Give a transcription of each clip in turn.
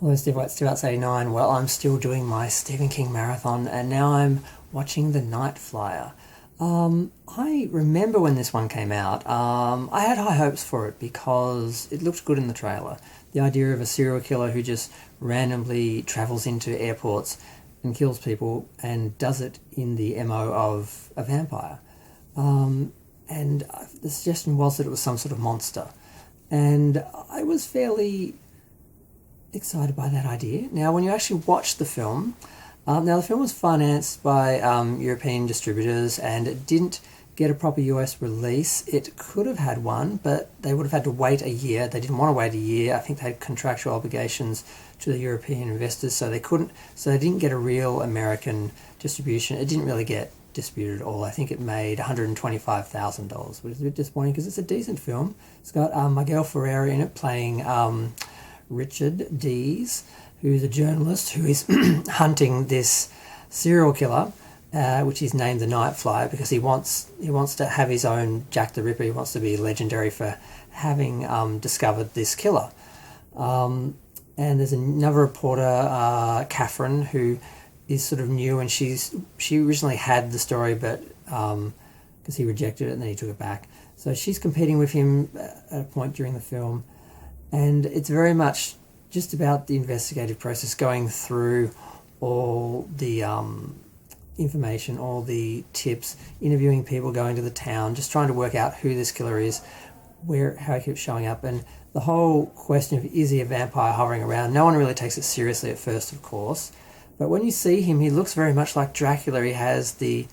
Hello, Steve White, Steve Arts 89. Well, I'm still doing my Stephen King marathon, and now I'm watching The Night Flyer. I remember when this one came out, I had high hopes for it because it looked good in the trailer. The idea of a serial killer who just randomly travels into airports and kills people and does it in the MO of a vampire. And the suggestion was that it was some sort of monster. And I was fairly excited by that idea. Now, when you actually watch the film, now the film was financed by European distributors and it didn't get a proper US release. It could have had one, but they would have had to wait a year. They didn't want to wait a year. I think they had contractual obligations to the European investors, so they couldn't. So they didn't get a real American distribution. It didn't really get distributed at all. I think it made $125,000, which is a bit disappointing because it's a decent film. It's got Miguel Ferrer in it playing Richard Dees, who's a journalist who is hunting this serial killer, which he's named the Night Flyer because he wants to have his own Jack the Ripper. He wants to be legendary for having discovered this killer. And there's another reporter, Catherine, who is sort of new, and she originally had the story, but because he rejected it and then he took it back. So she's competing with him at a point during the film. And it's very much just about the investigative process, going through all the information, all the tips, interviewing people, going to the town, just trying to work out who this killer is, how he keeps showing up. And the whole question of, is he a vampire hovering around? No one really takes it seriously at first, of course. But when you see him, he looks very much like Dracula. He has the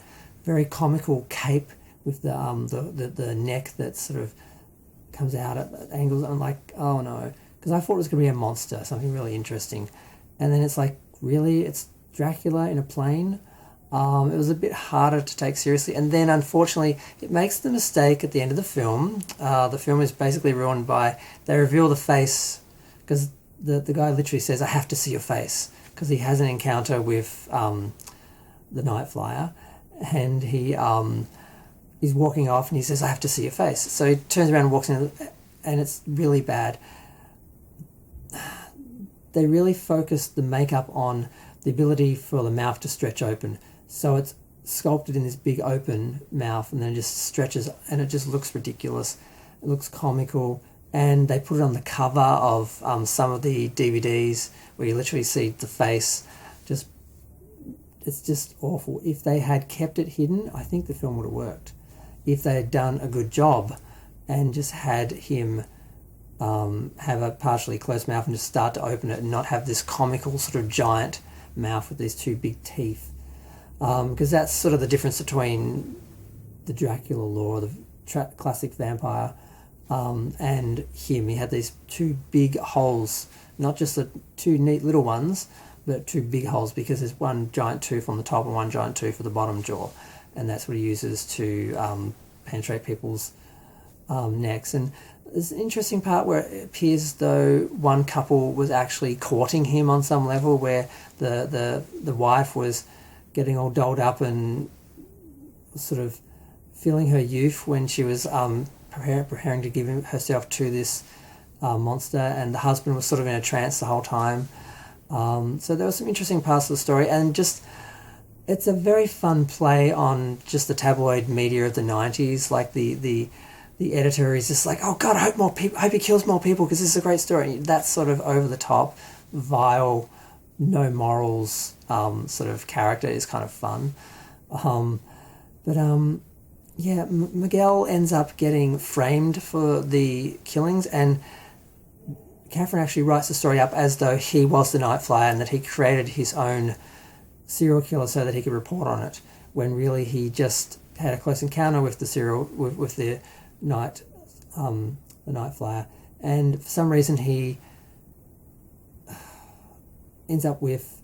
very comical cape with the neck that sort of comes out at angles. I'm like, oh no, because I thought it was going to be a monster, something really interesting, and then it's like, really, it's Dracula in a plane. It was a bit harder to take seriously, and then unfortunately it makes the mistake at the end of the film. The film is basically ruined by, they reveal the face, because the guy literally says, I have to see your face, because he has an encounter with the Night Flyer, and he's walking off and he says, I have to see your face. So he turns around and walks in, and it's really bad. They really focused the makeup on the ability for the mouth to stretch open. So it's sculpted in this big open mouth and then it just stretches, and it just looks ridiculous. It looks comical. And they put it on the cover of some of the DVDs where you literally see the face. It's just awful. If they had kept it hidden, I think the film would have worked. If they had done a good job and just had him have a partially closed mouth and just start to open it and not have this comical sort of giant mouth with these two big teeth. Because that's sort of the difference between the Dracula lore, the classic vampire, and him. He had these two big holes, not just the two neat little ones, but two big holes, because there's one giant tooth on the top and one giant tooth for the bottom jaw. And that's what he uses to penetrate people's necks. And there's an interesting part where it appears as though one couple was actually courting him on some level, where the wife was getting all dolled up and sort of feeling her youth when she was preparing to give herself to this monster, and the husband was sort of in a trance the whole time. So there were some interesting parts of the story, and just, it's a very fun play on just the tabloid media of the 90s. Like the editor is just like, oh God, I hope he kills more people because this is a great story. That sort of over the top, vile, no morals sort of character is kind of fun. Yeah, Miguel ends up getting framed for the killings, and Catherine actually writes the story up as though he was the Night Flyer and that he created his own serial killer so that he could report on it, when really he just had a close encounter with the Night Flyer, and for some reason he ends up with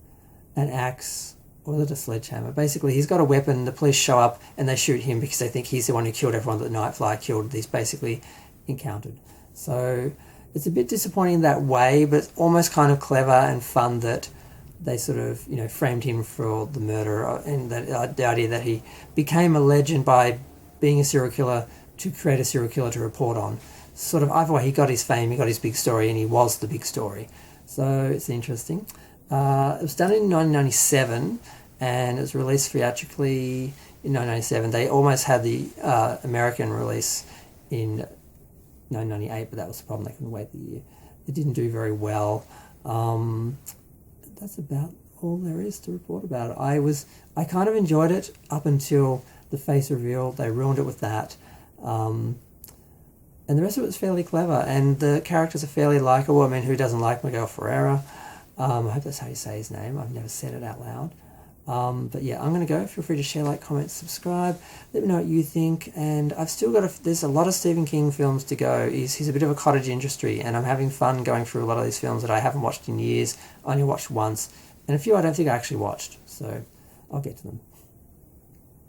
an axe, or is it a sledgehammer? Basically, he's got a weapon. The police show up and they shoot him because they think he's the one who killed everyone that the Night Flyer killed. He's basically encountered. So it's a bit disappointing in that way, but almost kind of clever and fun that they sort of, framed him for the murder, and that the idea that he became a legend by being a serial killer to create a serial killer to report on. Sort of, either way, he got his fame, he got his big story, and he was the big story. So it's interesting. It was done in 1997 and it was released theatrically in 1997. They almost had the American release in 1998, but that was the problem. They couldn't wait the year. It didn't do very well. That's about all there is to report about it. I kind of enjoyed it up until the face reveal. They ruined it with that. And the rest of it was fairly clever, and the characters are fairly likeable. I mean, who doesn't like Miguel Ferreira? I hope that's how you say his name. I've never said it out loud. But yeah, I'm going to go. Feel free to share, like, comment, subscribe. Let me know what you think. And I've still got there's a lot of Stephen King films to go. He's a bit of a cottage industry, and I'm having fun going through a lot of these films that I haven't watched in years. I only watched once, and a few I don't think I actually watched. So I'll get to them.